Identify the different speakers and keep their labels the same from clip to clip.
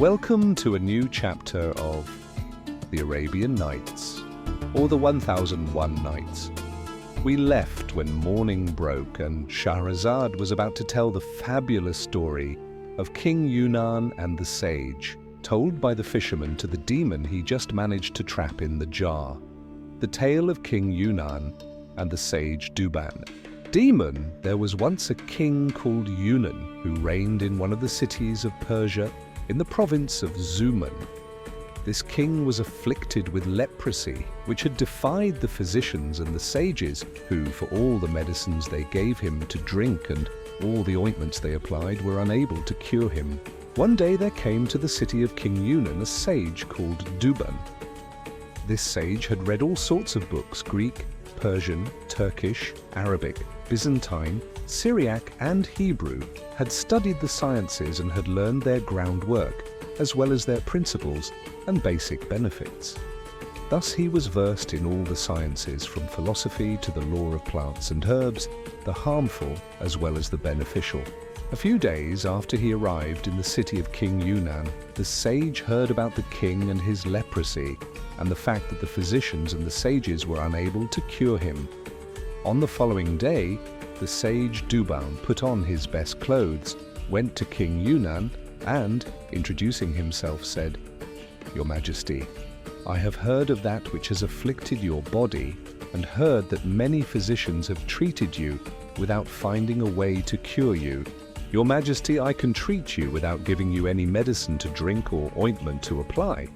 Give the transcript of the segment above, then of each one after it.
Speaker 1: Welcome to a new chapter of the Arabian Nights, or the 1001 Nights. We left when morning broke and Scheherazade was about to tell the fabulous story of King Yunnan and the sage, told by the fisherman to the demon he just managed to trap in the jar. The tale of King Yunnan and the sage Douban. Demon, there was once a king called Yunnan who reigned in one of the cities of Persia in the province of Zuman. This king was afflicted with leprosy, which had defied the physicians and the sages, who, for all the medicines they gave him to drink and all the ointments they applied, were unable to cure him. One day there came to the city of King Yunnan a sage called Douban. This sage had read all sorts of books: Greek, Persian, Turkish, Arabic, Byzantine, Syriac and Hebrew, had studied the sciences and had learned their groundwork, as well as their principles and basic benefits. Thus he was versed in all the sciences, from philosophy to the law of plants and herbs, the harmful as well as the beneficial. A few days after he arrived in the city of King Yunnan, the sage heard about the king and his leprosy, and the fact that the physicians and the sages were unable to cure him. On the following day, the sage Douban put on his best clothes, went to King Yunnan, and, introducing himself, said, "Your Majesty, I have heard of that which has afflicted your body, and heard that many physicians have treated you without finding a way to cure you. Your Majesty, I can treat you without giving you any medicine to drink or ointment to apply."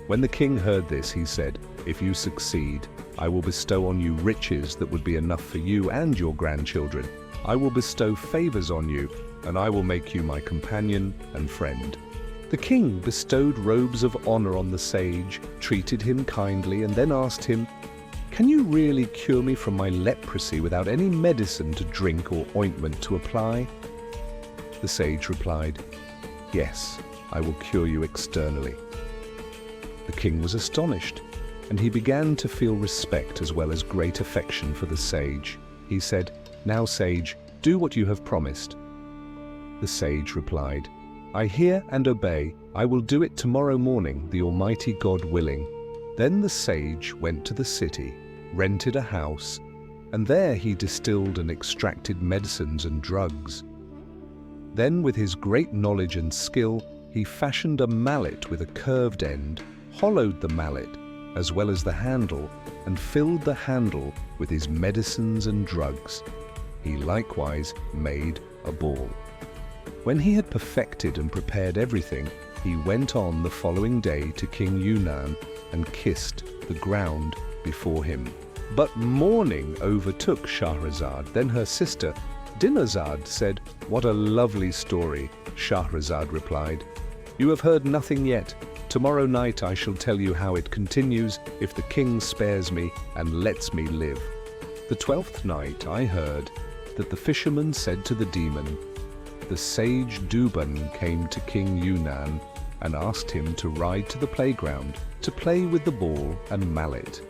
Speaker 1: When the king heard this, he said, "If you succeed, I will bestow on you riches that would be enough for you and your grandchildren. I will bestow favors on you, and I will make you my companion and friend." The king bestowed robes of honor on the sage, treated him kindly, and then asked him, "Can you really cure me from my leprosy without any medicine to drink or ointment to apply?" The sage replied, "Yes, I will cure you externally." The king was astonished, and he began to feel respect as well as great affection for the sage. He said, "Now, sage, do what you have promised." The sage replied, "I hear and obey. I will do it tomorrow morning, the Almighty God willing." Then the sage went to the city, rented a house, and there he distilled and extracted medicines and drugs. Then, with his great knowledge and skill, he fashioned a mallet with a curved end, hollowed the mallet, as well as the handle, and filled the handle with his medicines and drugs. He likewise made a ball. When he had perfected and prepared everything, he went on the following day to King Yunnan and kissed the ground before him. But mourning overtook Scheherazade. Then her sister, Dinazade, said, "What a lovely story." Scheherazade replied, "You have heard nothing yet. Tomorrow night I shall tell you how it continues, if the king spares me and lets me live." The 12th night I heard that the fisherman said to the demon, "The sage Douban came to King Yunnan and asked him to ride to the playground to play with the ball and mallet."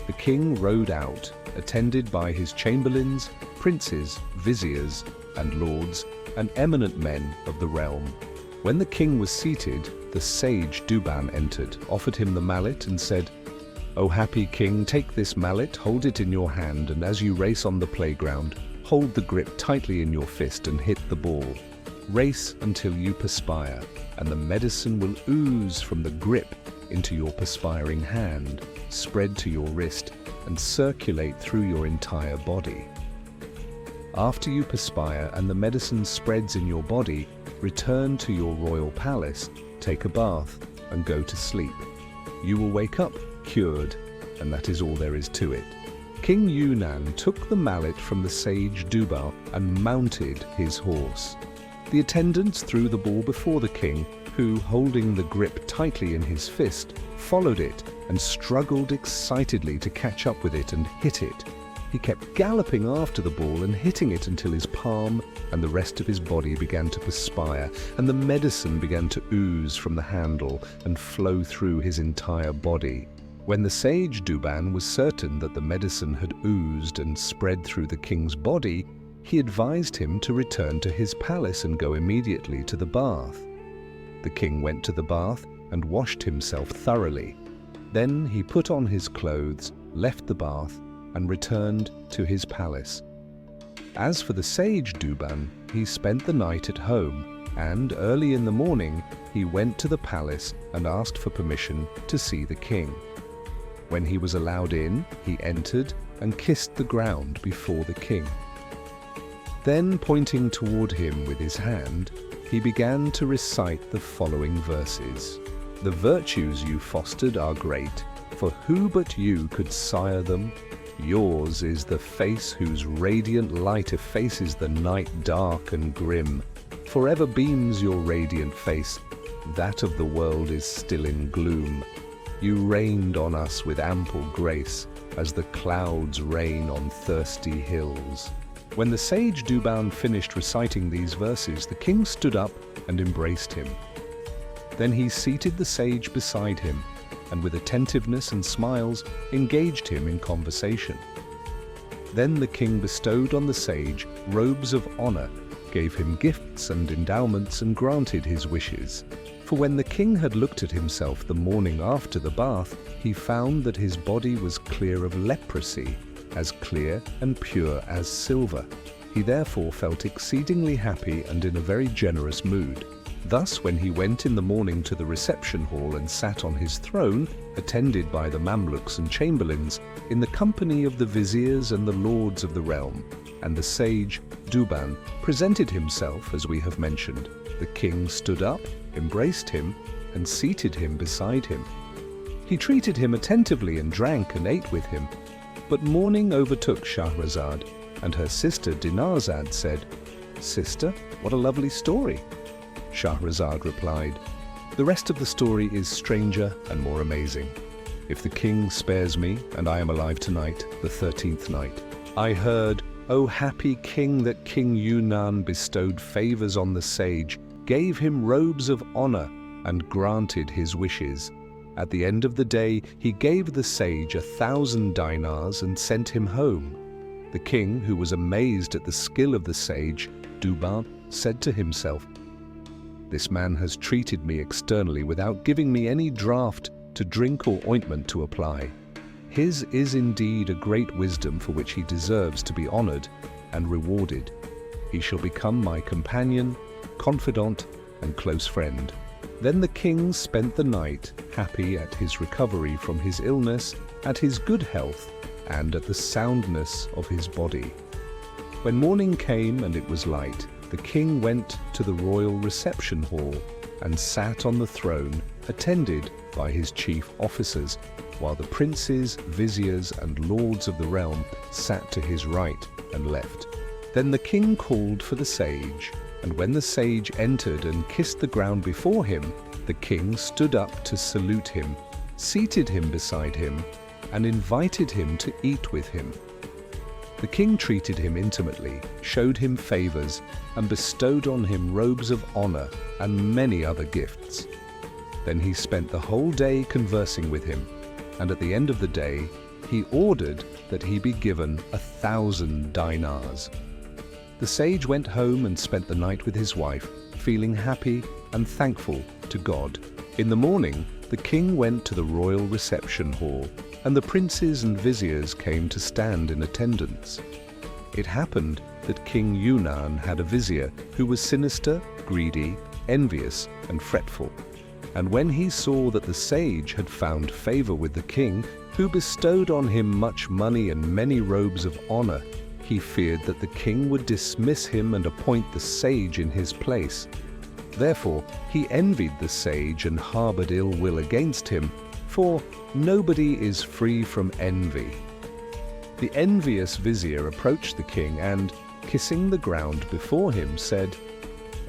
Speaker 1: The king rode out, attended by his chamberlains, princes, viziers, and lords, and eminent men of the realm. When the king was seated, the sage Douban entered, offered him the mallet, and said, "O happy king, take this mallet, hold it in your hand, and as you race on the playground, hold the grip tightly in your fist and hit the ball. Race until you perspire, and the medicine will ooze from the grip into your perspiring hand, spread to your wrist, and circulate through your entire body. After you perspire and the medicine spreads in your body, return to your royal palace, take a bath, and go to sleep. You will wake up cured, and that is all there is to it." King Yunnan took the mallet from the sage Douban and mounted his horse. The attendants threw the ball before the king, who, holding the grip tightly in his fist, followed it and struggled excitedly to catch up with it and hit it. He kept galloping after the ball and hitting it until his palm and the rest of his body began to perspire, and the medicine began to ooze from the handle and flow through his entire body. When the sage Douban was certain that the medicine had oozed and spread through the king's body, he advised him to return to his palace and go immediately to the bath. The The king went to the bath and washed himself thoroughly. Then he put on his clothes, left the bath, and returned to his palace. As for the sage Douban, he spent the night at home, and early in the morning he went to the palace and asked for permission to see the king. When he was allowed in, he entered and kissed the ground before the king. Then, pointing toward him with his hand, he began to recite the following verses. "The virtues you fostered are great, for who but you could sire them? Yours is the face whose radiant light effaces the night dark and grim. Forever beams your radiant face, that of the world is still in gloom. You rained on us with ample grace, as the clouds rain on thirsty hills." When the sage Douban finished reciting these verses, the king stood up and embraced him. Then he seated the sage beside him, and with attentiveness and smiles engaged him in conversation. Then the king bestowed on the sage robes of honor, gave him gifts and endowments, and granted his wishes. For when the king had looked at himself the morning after the bath, he found that his body was clear of leprosy, as clear and pure as silver. He therefore felt exceedingly happy and in a very generous mood. Thus, when he went in the morning to the reception hall and sat on his throne, attended by the Mamluks and chamberlains, in the company of the viziers and the lords of the realm, and the sage Douban presented himself as we have mentioned, the king stood up, embraced him, and seated him beside him. He treated him attentively and drank and ate with him. But morning overtook Scheherazade, and her sister Dinarzade said, "Sister, what a lovely story." Scheherazade replied, "The rest of the story is stranger and more amazing. If the king spares me, and I am alive tonight, the 13th night, I heard, O happy king, that King Yunnan bestowed favors on the sage, gave him robes of honor, and granted his wishes. At the end of the day, he gave the sage 1,000 dinars and sent him home. The king, who was amazed at the skill of the sage, Douban, said to himself, This man has treated me externally without giving me any draught to drink or ointment to apply. His is indeed a great wisdom for which he deserves to be honored and rewarded. He shall become my companion, confidant, and close friend." Then the king spent the night happy at his recovery from his illness, at his good health, and at the soundness of his body. When morning came and it was light, the king went to the royal reception hall and sat on the throne, attended by his chief officers, while the princes, viziers, and lords of the realm sat to his right and left. Then the king called for the sage, and when the sage entered and kissed the ground before him, the king stood up to salute him, seated him beside him, and invited him to eat with him. The king treated him intimately, showed him favors, and bestowed on him robes of honor and many other gifts. Then he spent the whole day conversing with him, and at the end of the day, he ordered that he be given 1,000 dinars. The sage went home and spent the night with his wife, feeling happy and thankful to God. In the morning, the king went to the royal reception hall, and the princes and viziers came to stand in attendance. It happened that King Yunnan had a vizier who was sinister, greedy, envious, and fretful. And when he saw that the sage had found favor with the king, who bestowed on him much money and many robes of honor, he feared that the king would dismiss him and appoint the sage in his place. Therefore, he envied the sage and harbored ill will against him, for nobody is free from envy. The envious vizier approached the king and, kissing the ground before him, said,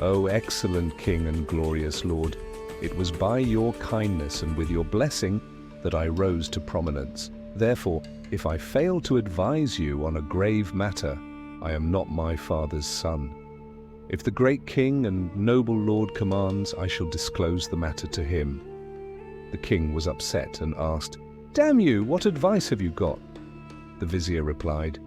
Speaker 1: "O excellent king and glorious lord, it was by your kindness and with your blessing that I rose to prominence. Therefore, if I fail to advise you on a grave matter, I am not my father's son. If the great king and noble lord commands, I shall disclose the matter to him." The king was upset and asked, "Damn you, what advice have you got?" The vizier replied,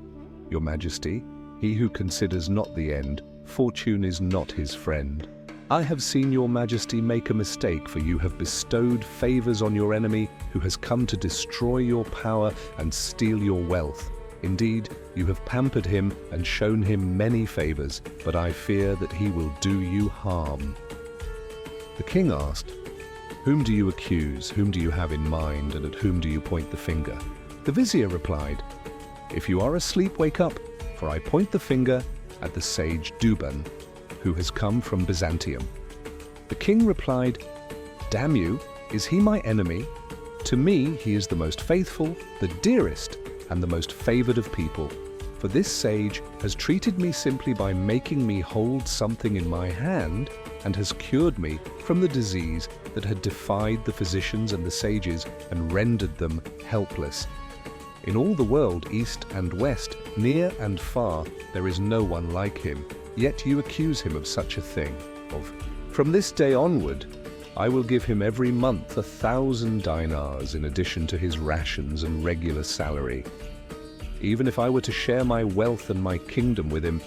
Speaker 1: "Your Majesty, he who considers not the end, fortune is not his friend. I have seen your majesty make a mistake, for you have bestowed favors on your enemy who has come to destroy your power and steal your wealth. Indeed, you have pampered him and shown him many favors, but I fear that he will do you harm." The king asked, "Whom do you accuse? Whom do you have in mind, and at whom do you point the finger?" The vizier replied, "If you are asleep, wake up, for I point the finger at the sage Duban, who has come from Byzantium." The king replied, "Damn you, is he my enemy? To me he is the most faithful, the dearest, and the most favored of people. For this sage has treated me simply by making me hold something in my hand, and has cured me from the disease that had defied the physicians and the sages and rendered them helpless. In all the world, east and west, near and far, there is no one like him, yet you accuse him of such a thing. From this day onward, I will give him every month 1,000 dinars in addition to his rations and regular salary. Even if I were to share my wealth and my kingdom with him,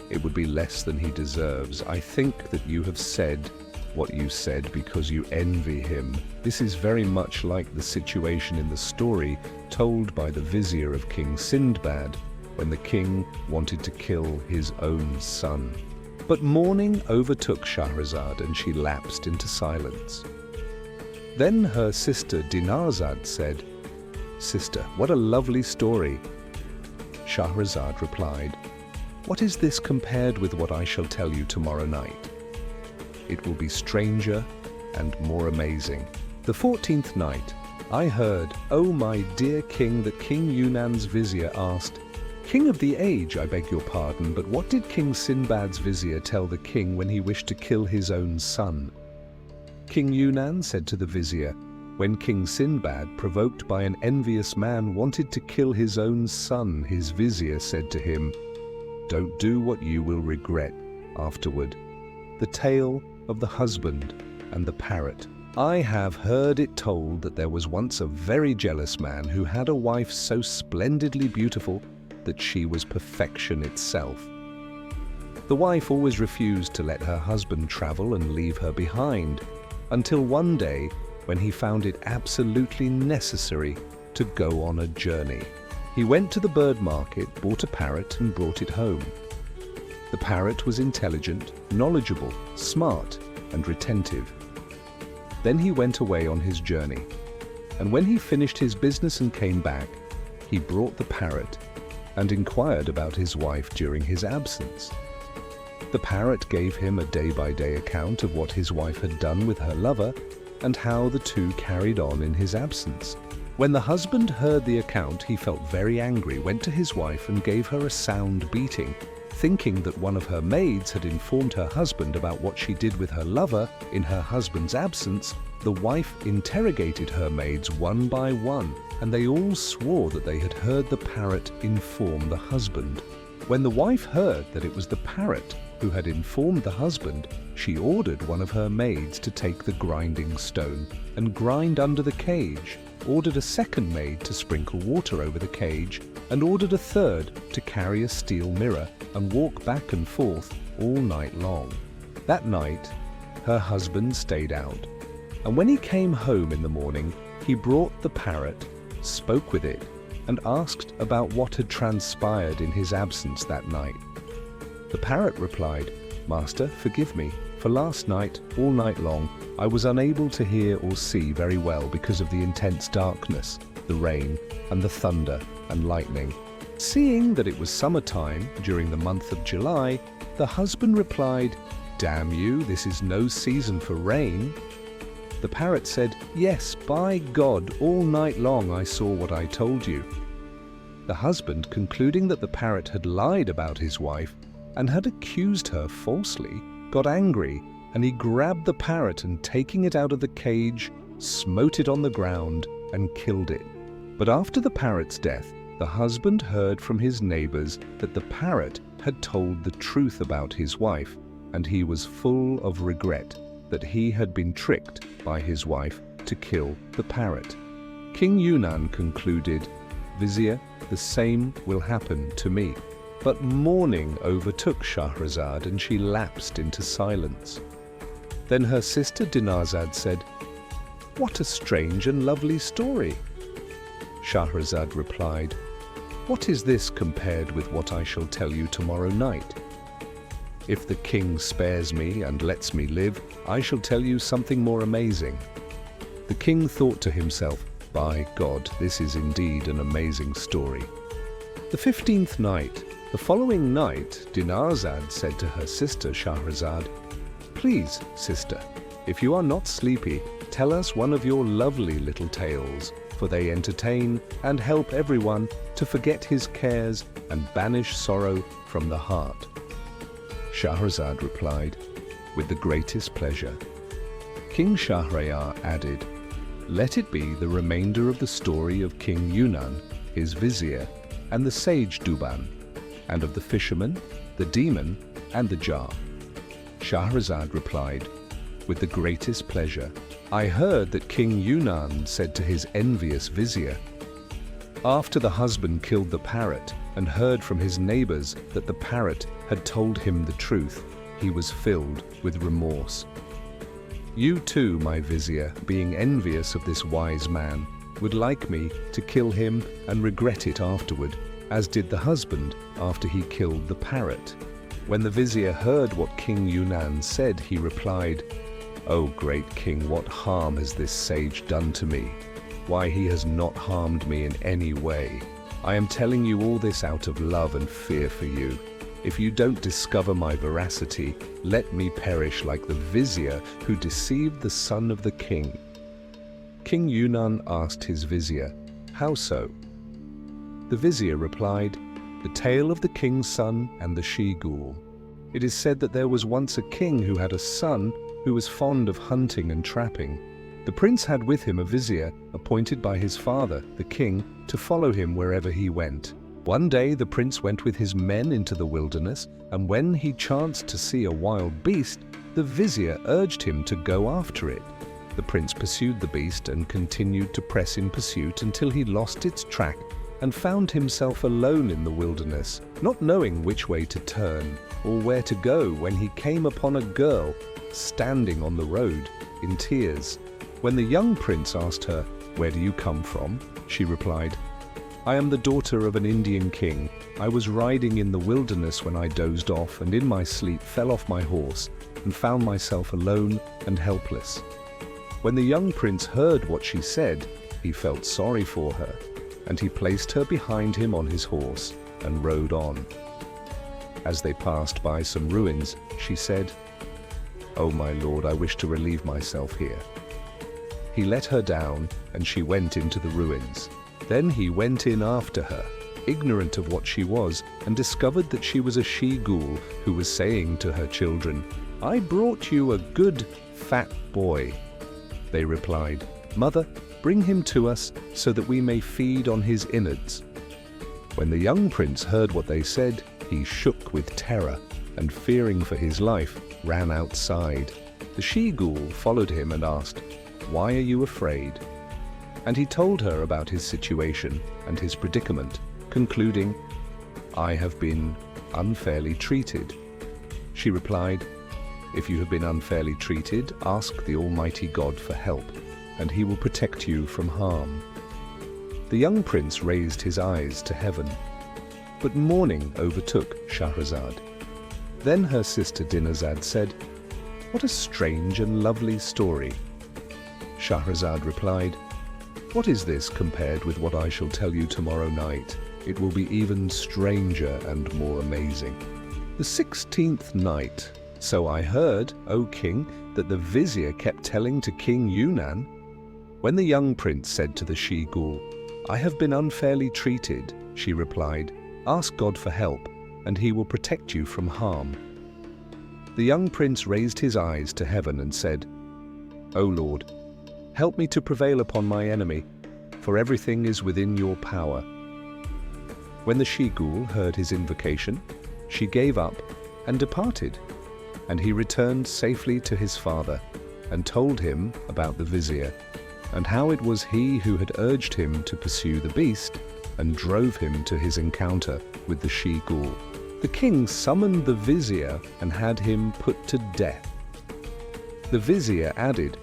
Speaker 1: it would be less than he deserves. I think that you have said what you said because you envy him." This is very much like the situation in the story told by the vizier of King Sindbad when the king wanted to kill his own son. But morning overtook Scheherazade and she lapsed into silence. Then her sister Dinarzade said, "Sister, what a lovely story." Scheherazade replied, "What is this compared with what I shall tell you tomorrow night? It will be stranger and more amazing. The 14th night, I heard, O my dear king, that King Yunan's vizier asked, 'King of the age, I beg your pardon, but what did King Sinbad's vizier tell the king when he wished to kill his own son?' King Yunan said to the vizier, 'When King Sinbad, provoked by an envious man, wanted to kill his own son, his vizier said to him, "Don't do what you will regret afterward." The tale of the husband and the parrot. I have heard it told that there was once a very jealous man who had a wife so splendidly beautiful that she was perfection itself. The wife always refused to let her husband travel and leave her behind, until one day when he found it absolutely necessary to go on a journey. He went to the bird market, bought a parrot, and brought it home. The parrot was intelligent, knowledgeable, smart, and retentive. Then he went away on his journey, and when he finished his business and came back, he brought the parrot and inquired about his wife during his absence. The parrot gave him a day-by-day account of what his wife had done with her lover and how the two carried on in his absence. When the husband heard the account, he felt very angry, went to his wife and gave her a sound beating. Thinking that one of her maids had informed her husband about what she did with her lover in her husband's absence, the wife interrogated her maids one by one, and they all swore that they had heard the parrot inform the husband. When the wife heard that it was the parrot who had informed the husband, she ordered one of her maids to take the grinding stone and grind under the cage, ordered a second maid to sprinkle water over the cage, and ordered a third to carry a steel mirror and walk back and forth all night long. That night, her husband stayed out, and when he came home in the morning, he brought the parrot, spoke with it, and asked about what had transpired in his absence that night. The parrot replied, "Master, forgive me, for last night, all night long, I was unable to hear or see very well because of the intense darkness, the rain, and the thunder and lightning. Seeing that it was summertime during the month of July, the husband replied, 'Damn you, this is no season for rain.' The parrot said, 'Yes, by God, all night long I saw what I told you.' The husband, concluding that the parrot had lied about his wife and had accused her falsely, got angry, and he grabbed the parrot and, taking it out of the cage, smote it on the ground and killed it. But after the parrot's death, the husband heard from his neighbors that the parrot had told the truth about his wife, and he was full of regret that he had been tricked by his wife to kill the parrot. King Yunan concluded, 'Vizier, the same will happen to me.' But morning overtook Scheherazade and she lapsed into silence. Then her sister Dinarzade said, "What a strange and lovely story." Scheherazade replied, "What is this compared with what I shall tell you tomorrow night? If the king spares me and lets me live, I shall tell you something more amazing." The king thought to himself, "By God, this is indeed an amazing story." The 15th night, the following night, Dinarzade said to her sister Scheherazade, "Please, sister, if you are not sleepy, tell us one of your lovely little tales, for they entertain and help everyone to forget his cares and banish sorrow from the heart." Scheherazade replied, "With the greatest pleasure." King Shahryar added, "Let it be the remainder of the story of King Yunan, his vizier, and the sage Duban, and of the fisherman, the demon, and the jar." Scheherazade replied, "With the greatest pleasure. I heard that King Yunan said to his envious vizier, after the husband killed the parrot and heard from his neighbors that the parrot had told him the truth, he was filled with remorse. You too, my vizier, being envious of this wise man, would like me to kill him and regret it afterward, as did the husband after he killed the parrot." When the vizier heard what King Yunan said, he replied, "O great king, what harm has this sage done to me? Why, he has not harmed me in any way. I am telling you all this out of love and fear for you. If you don't discover my veracity, let me perish like the vizier who deceived the son of the king." King Yunan asked his vizier, "How so?" The vizier replied, "The tale of the king's son and the she-ghoul. It is said that there was once a king who had a son who was fond of hunting and trapping. The prince had with him a vizier appointed by his father, the king, to follow him wherever he went. One day the prince went with his men into the wilderness, and when he chanced to see a wild beast, the vizier urged him to go after it. The prince pursued the beast and continued to press in pursuit until he lost its track and found himself alone in the wilderness, not knowing which way to turn or where to go, when he came upon a girl standing on the road in tears. When the young prince asked her, "Where do you come from?" she replied, "I am the daughter of an Indian king. I was riding in the wilderness when I dozed off, and in my sleep fell off my horse and found myself alone and helpless." When the young prince heard what she said, he felt sorry for her, and he placed her behind him on his horse and rode on. As they passed by some ruins, she said, "Oh my lord, I wish to relieve myself here." He let her down, and she went into the ruins. Then he went in after her, ignorant of what she was, and discovered that she was a she-ghoul who was saying to her children, "I brought you a good, fat boy." They replied, "Mother, bring him to us so that we may feed on his innards." When the young prince heard what they said, he shook with terror, and fearing for his life, ran outside. The she-ghoul followed him and asked, "Why are you afraid?" And he told her about his situation and his predicament, concluding, "I have been unfairly treated." She replied, "If you have been unfairly treated, ask the Almighty God for help, and he will protect you from harm." The young prince raised his eyes to heaven, but mourning overtook Scheherazade. Then her sister Dinarzade said, "What a strange and lovely story." Scheherazade replied, "What is this compared with what I shall tell you tomorrow night? It will be even stranger and more amazing." The 16th night. So I heard, O king, that the vizier kept telling to King Yunan. When the young prince said to the she-ghoul, "I have been unfairly treated," she replied, "Ask God for help, and he will protect you from harm." The young prince raised his eyes to heaven and said, "O Lord, help me to prevail upon my enemy, for everything is within your power." When the she-ghoul heard his invocation, she gave up and departed, and he returned safely to his father and told him about the vizier, and how it was he who had urged him to pursue the beast and drove him to his encounter with the she-ghoul. The king summoned the vizier and had him put to death. The vizier added,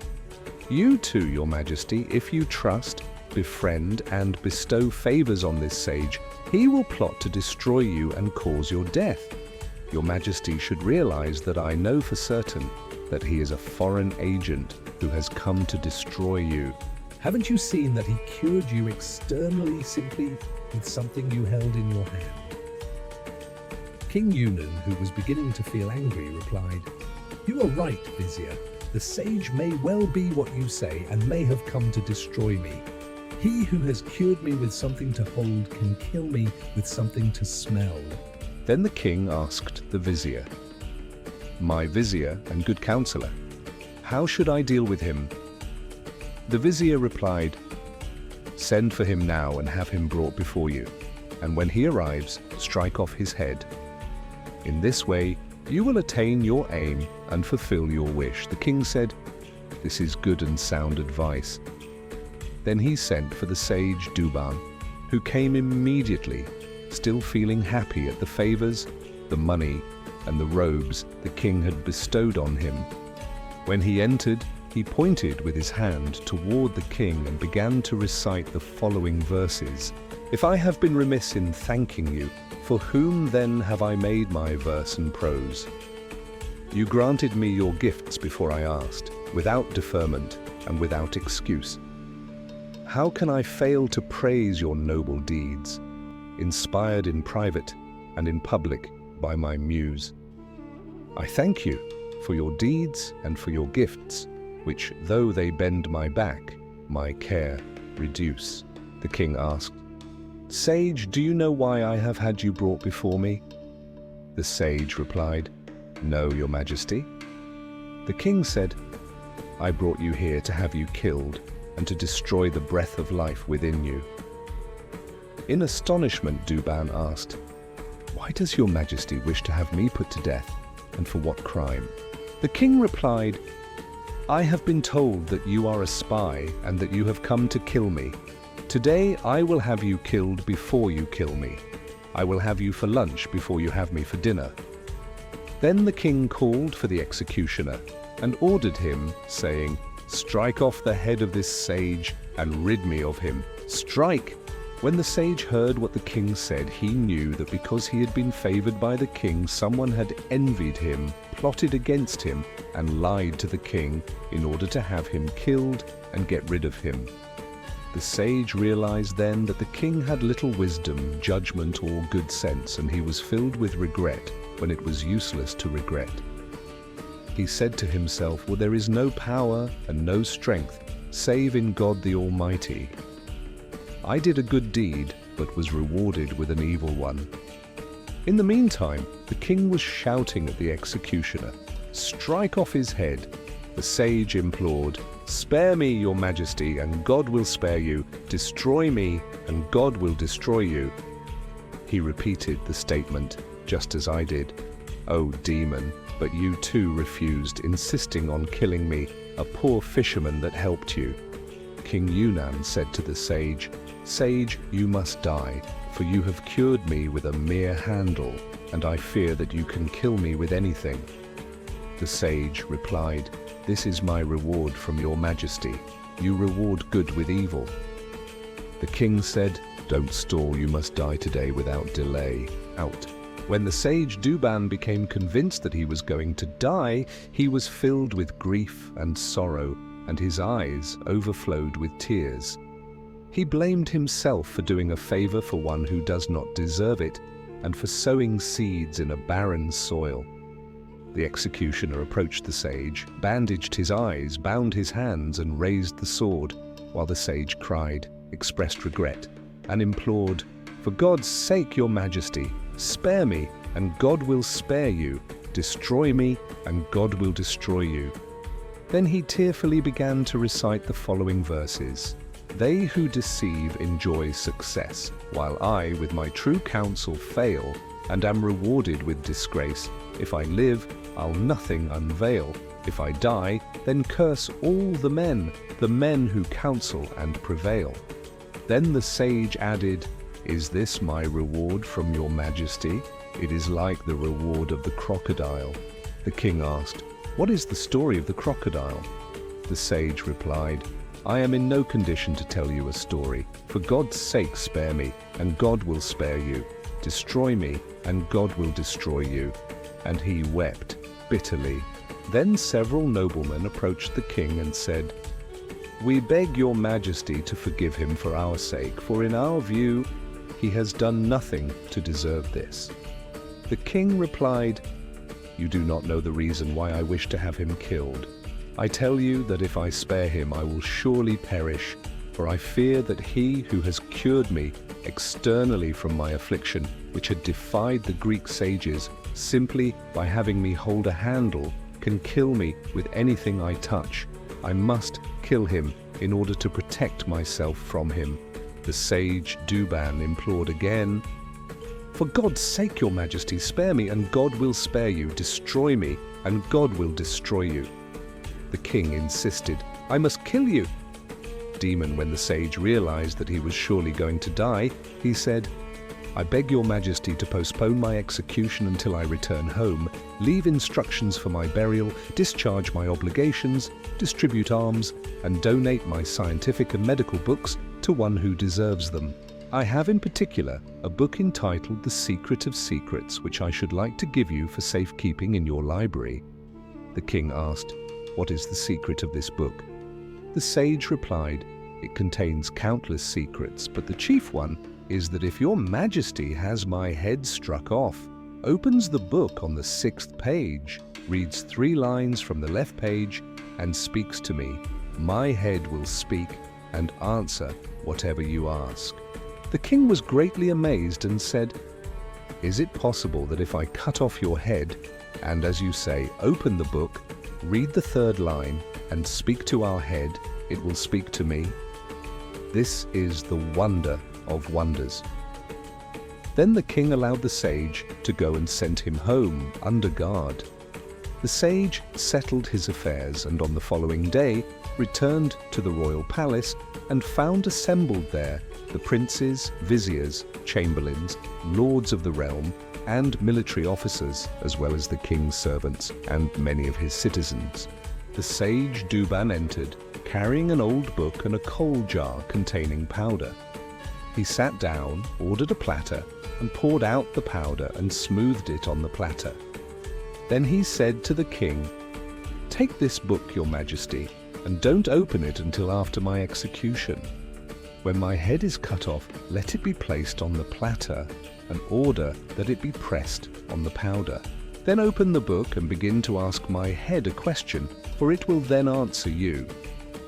Speaker 1: "You too, your majesty, if you trust, befriend, and bestow favors on this sage, he will plot to destroy you and cause your death. Your majesty should realize that I know for certain that he is a foreign agent who has come to destroy you."
Speaker 2: Haven't you seen that he cured you externally simply with something you held in your hand? King Yunan, who was beginning to feel angry, replied, "You are right, vizier. The sage may well be what you say and may have come to destroy me. He who has cured me with something to hold can kill me with something to smell."
Speaker 1: Then the king asked the vizier, "My vizier and good counselor, how should I deal with him?" The vizier replied, "Send for him now and have him brought before you, and when he arrives, strike off his head. In this way, you will attain your aim and fulfill your wish." The king said, "This is good and sound advice." Then he sent for the sage Duban, who came immediately, still feeling happy at the favors, the money, and the robes the king had bestowed on him. When he entered, he pointed with his hand toward the king and began to recite the following verses. "If I have been remiss in thanking you, for whom then have I made my verse and prose? You granted me your gifts before I asked, without deferment and without excuse. How can I fail to praise your noble deeds, inspired in private and in public by my muse? I thank you for your deeds and for your gifts, which, though they bend my back, my care reduce." The king asked, "Sage, do you know why I have had you brought before me?" The sage replied, "No, your majesty." The king said, "I brought you here to have you killed and to destroy the breath of life within you." In astonishment, Duban asked, "Why does your majesty wish to have me put to death, and for what crime?" The king replied, "I have been told that you are a spy and that you have come to kill me. Today I will have you killed before you kill me. I will have you for lunch before you have me for dinner." Then the king called for the executioner and ordered him, saying, "Strike off the head of this sage and rid me of him. Strike!" When the sage heard what the king said, he knew that because he had been favored by the king, someone had envied him, plotted against him, and lied to the king in order to have him killed and get rid of him. The sage realized then that the king had little wisdom, judgment, or good sense, and he was filled with regret when it was useless to regret. He said to himself, "Well, there is no power and no strength save in God the Almighty. I did a good deed, but was rewarded with an evil one." In the meantime, the king was shouting at the executioner, "Strike off his head." The sage implored, "Spare me, your majesty, and God will spare you. Destroy me, and God will destroy you." He repeated the statement, just as I did. "O demon, but you too refused, insisting on killing me, a poor fisherman that helped you." King Yunan said to the sage, "Sage, you must die, for you have cured me with a mere handle, and I fear that you can kill me with anything." The sage replied, "This is my reward from your majesty. You reward good with evil." The king said, "Don't stall, you must die today without delay. Out." When the sage Duban became convinced that he was going to die, he was filled with grief and sorrow, and his eyes overflowed with tears. He blamed himself for doing a favor for one who does not deserve it, and for sowing seeds in a barren soil. The executioner approached the sage, bandaged his eyes, bound his hands, and raised the sword, while the sage cried, expressed regret, and implored, "For God's sake, your majesty, spare me, and God will spare you. Destroy me, and God will destroy you." Then he tearfully began to recite the following verses. "They who deceive enjoy success, while I with my true counsel fail, and am rewarded with disgrace. If I live, I'll nothing unveil. If I die, then curse all the men who counsel and prevail." Then the sage added, "Is this my reward from your majesty? It is like the reward of the crocodile." The king asked, "What is the story of the crocodile?" The sage replied, "I am in no condition to tell you a story. For God's sake spare me, and God will spare you. Destroy me, and God will destroy you." And he wept bitterly. Then several noblemen approached the king and said, "We beg your majesty to forgive him for our sake, for in our view he has done nothing to deserve this." The king replied, "You do not know the reason why I wish to have him killed. I tell you that if I spare him, I will surely perish, for I fear that he who has cured me externally from my affliction, which had defied the Greek sages, simply by having me hold a handle, can kill me with anything I touch. I must kill him in order to protect myself from him." The sage Douban implored again, "For God's sake, your majesty, spare me, and God will spare you. Destroy me, and God will destroy you." The king insisted, "I must kill you." Demon, when the sage realized that he was surely going to die, he said, "I beg your majesty to postpone my execution until I return home, leave instructions for my burial, discharge my obligations, distribute alms, and donate my scientific and medical books to one who deserves them. I have in particular a book entitled The Secret of Secrets, which I should like to give you for safekeeping in your library." The king asked, "What is the secret of this book?" The sage replied, "It contains countless secrets, but the chief one is that if your majesty has my head struck off, opens the book on the 6th page, reads 3 lines from the left page, and speaks to me, my head will speak and answer whatever you ask." The king was greatly amazed and said, "Is it possible that if I cut off your head, and as you say, open the book, read the 3rd line, and speak to our head, it will speak to me? This is the wonder of wonders." Then the king allowed the sage to go and sent him home under guard. The sage settled his affairs, and on the following day returned to the royal palace and found assembled there the princes, viziers, chamberlains, lords of the realm, and military officers, as well as the king's servants and many of his citizens. The sage Douban entered, carrying an old book and a coal jar containing powder. He sat down, ordered a platter, and poured out the powder and smoothed it on the platter. Then he said to the king, "Take this book, your majesty, and don't open it until after my execution. When my head is cut off, let it be placed on the platter, and order that it be pressed on the powder. Then open the book and begin to ask my head a question, for it will then answer you.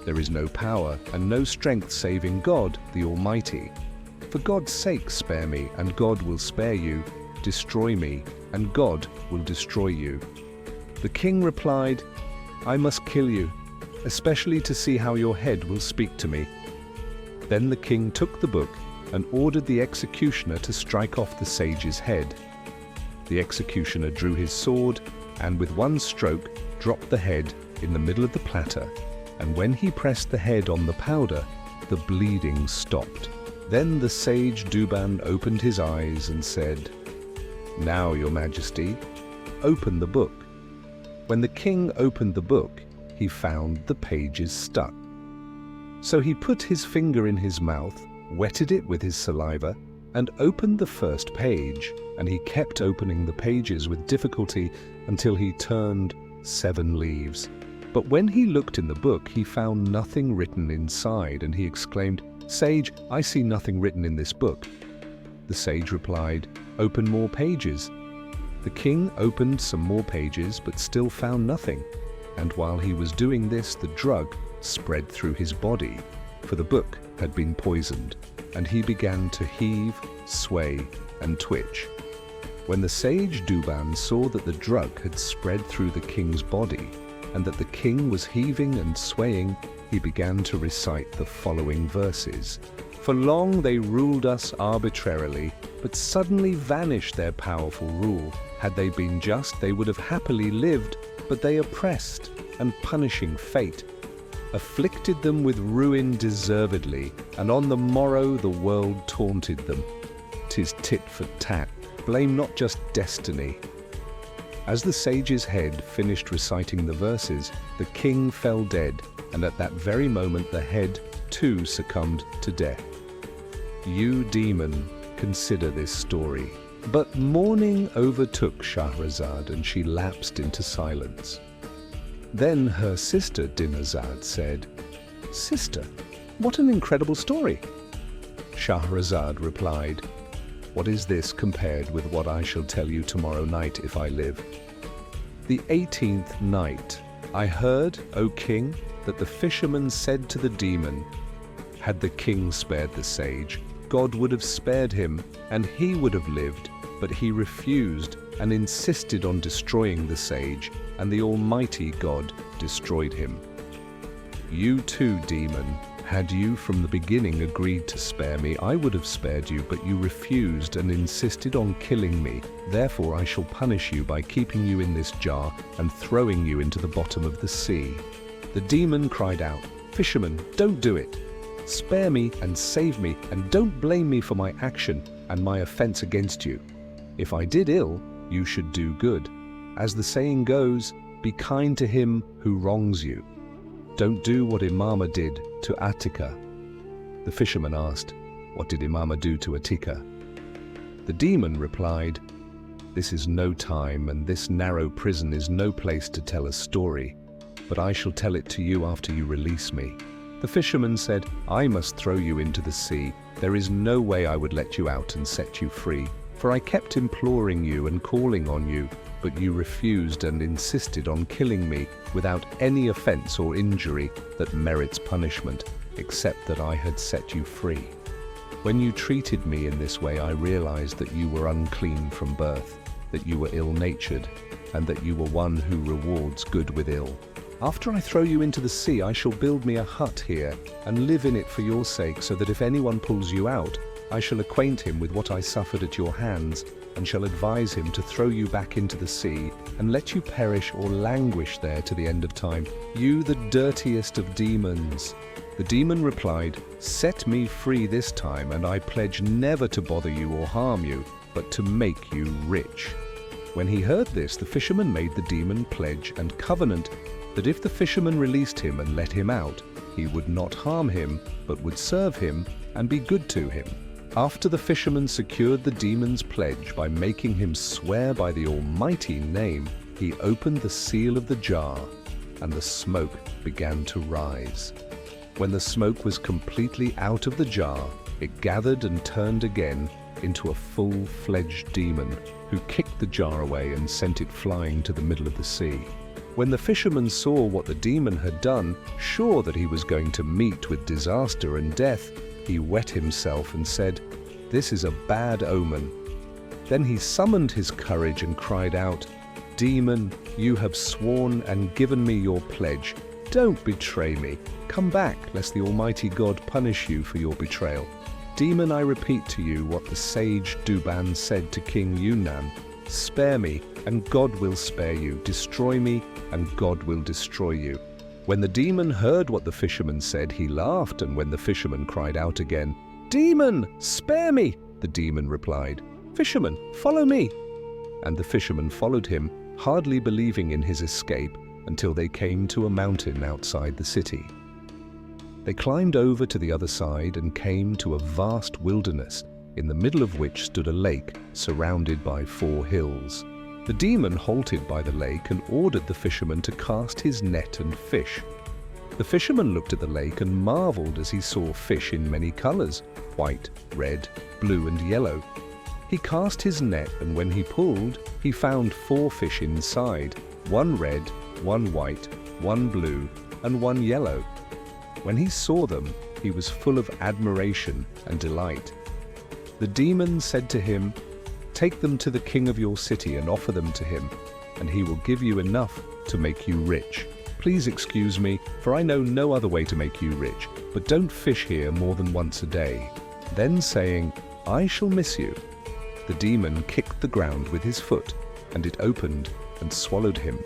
Speaker 1: There is no power and no strength save in God, the Almighty. For God's sake spare me, and God will spare you. Destroy me, and God will destroy you." The king replied, "I must kill you, especially to see how your head will speak to me." Then the king took the book and ordered the executioner to strike off the sage's head. The executioner drew his sword and with one stroke dropped the head in the middle of the platter, and when he pressed the head on the powder, the bleeding stopped. Then the sage Douban opened his eyes and said, "Now, your majesty, open the book." When the king opened the book, he found the pages stuck. So he put his finger in his mouth, wetted it with his saliva, and opened the first page, and he kept opening the pages with difficulty until he turned 7 leaves. But when he looked in the book, he found nothing written inside, and he exclaimed, "Sage, I see nothing written in this book." The sage replied, "Open more pages." The king opened some more pages, but still found nothing. And while he was doing this, the drug spread through his body, for the book had been poisoned, and he began to heave, sway, and twitch. When the sage Douban saw that the drug had spread through the king's body, and that the king was heaving and swaying, he began to recite the following verses. "For long they ruled us arbitrarily, but suddenly vanished their powerful rule. Had they been just, they would have happily lived, but they oppressed, and punishing fate, afflicted them with ruin deservedly, and on the morrow the world taunted them. 'Tis tit for tat, blame not just destiny." As the sage's head finished reciting the verses, the king fell dead, and at that very moment the head too succumbed to death. You, demon, consider this story. But morning overtook Scheherazade, and she lapsed into silence. Then her sister Dinazad said, "Sister, what an incredible story!" Scheherazade replied, "What is this compared with what I shall tell you tomorrow night if I live? The 18th night, I heard, O king, that the fisherman said to the demon, 'Had the king spared the sage, God would have spared him, and he would have lived, but he refused and insisted on destroying the sage, and the Almighty God destroyed him. You too, demon, had you from the beginning agreed to spare me, I would have spared you, but you refused and insisted on killing me. Therefore I shall punish you by keeping you in this jar and throwing you into the bottom of the sea.' The demon cried out, 'Fisherman, don't do it. Spare me and save me, and don't blame me for my action and my offense against you. If I did ill, you should do good. As the saying goes, be kind to him who wrongs you. Don't do what Imama did to Atika." The fisherman asked, "What did Imama do to Atika?" The demon replied, "This is no time, and this narrow prison is no place to tell a story, but I shall tell it to you after you release me." The fisherman said, "I must throw you into the sea. There is no way I would let you out and set you free, for I kept imploring you and calling on you, but you refused and insisted on killing me without any offense or injury that merits punishment, except that I had set you free. When you treated me in this way, I realized that you were unclean from birth, that you were ill-natured, and that you were one who rewards good with ill. After I throw you into the sea, I shall build me a hut here and live in it for your sake, so that if anyone pulls you out, I shall acquaint him with what I suffered at your hands, and shall advise him to throw you back into the sea and let you perish or languish there to the end of time, you the dirtiest of demons." The demon replied, "Set me free this time, and I pledge never to bother you or harm you, but to make you rich." When he heard this, the fisherman made the demon pledge and covenant that if the fisherman released him and let him out, he would not harm him, but would serve him and be good to him. After the fisherman secured the demon's pledge by making him swear by the Almighty name, he opened the seal of the jar, and the smoke began to rise. When the smoke was completely out of the jar, it gathered and turned again into a full-fledged demon, who kicked the jar away and sent it flying to the middle of the sea. When the fisherman saw what the demon had done, sure that he was going to meet with disaster and death, he wet himself and said, "This is a bad omen." Then he summoned his courage and cried out, "Demon, you have sworn and given me your pledge. Don't betray me. Come back, lest the Almighty God punish you for your betrayal." "Demon, I repeat to you what the sage Duban said to King Yunnan. Spare me, and God will spare you. Destroy me, and God will destroy you." When the demon heard what the fisherman said, he laughed, and when the fisherman cried out again, "Demon, spare me!" the demon replied, "Fisherman, follow me." And the fisherman followed him, hardly believing in his escape, until they came to a mountain outside the city. They climbed over to the other side and came to a vast wilderness, in the middle of which stood a lake surrounded by 4 hills. The demon halted by the lake and ordered the fisherman to cast his net and fish. The fisherman looked at the lake and marveled as he saw fish in many colors, white, red, blue, and yellow. He cast his net, and when he pulled, he found 4 fish inside, 1 red, 1 white, 1 blue, and 1 yellow. When he saw them, he was full of admiration and delight. The demon said to him, "Take them to the king of your city and offer them to him, and he will give you enough to make you rich. Please excuse me, for I know no other way to make you rich, but don't fish here more than once a day." Then saying, "I shall miss you," the demon kicked the ground with his foot, and it opened and swallowed him.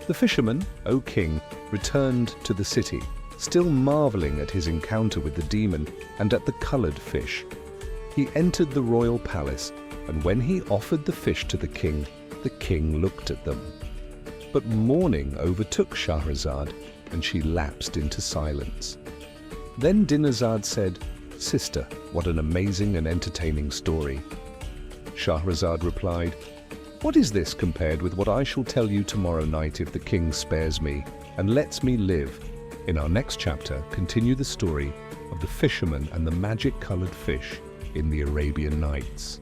Speaker 1: The fisherman, O king, returned to the city, still marveling at his encounter with the demon and at the colored fish. He entered the royal palace, and when he offered the fish to the king, The king looked at them, but morning overtook Scheherazade, and she lapsed into silence. Then Dinazad said, "Sister, what an amazing and entertaining story." Scheherazade replied, "What is this compared with what I shall tell you tomorrow night if the king spares me and lets me live?" In our next chapter, continue the story of the fisherman and the magic-colored fish in the Arabian Nights.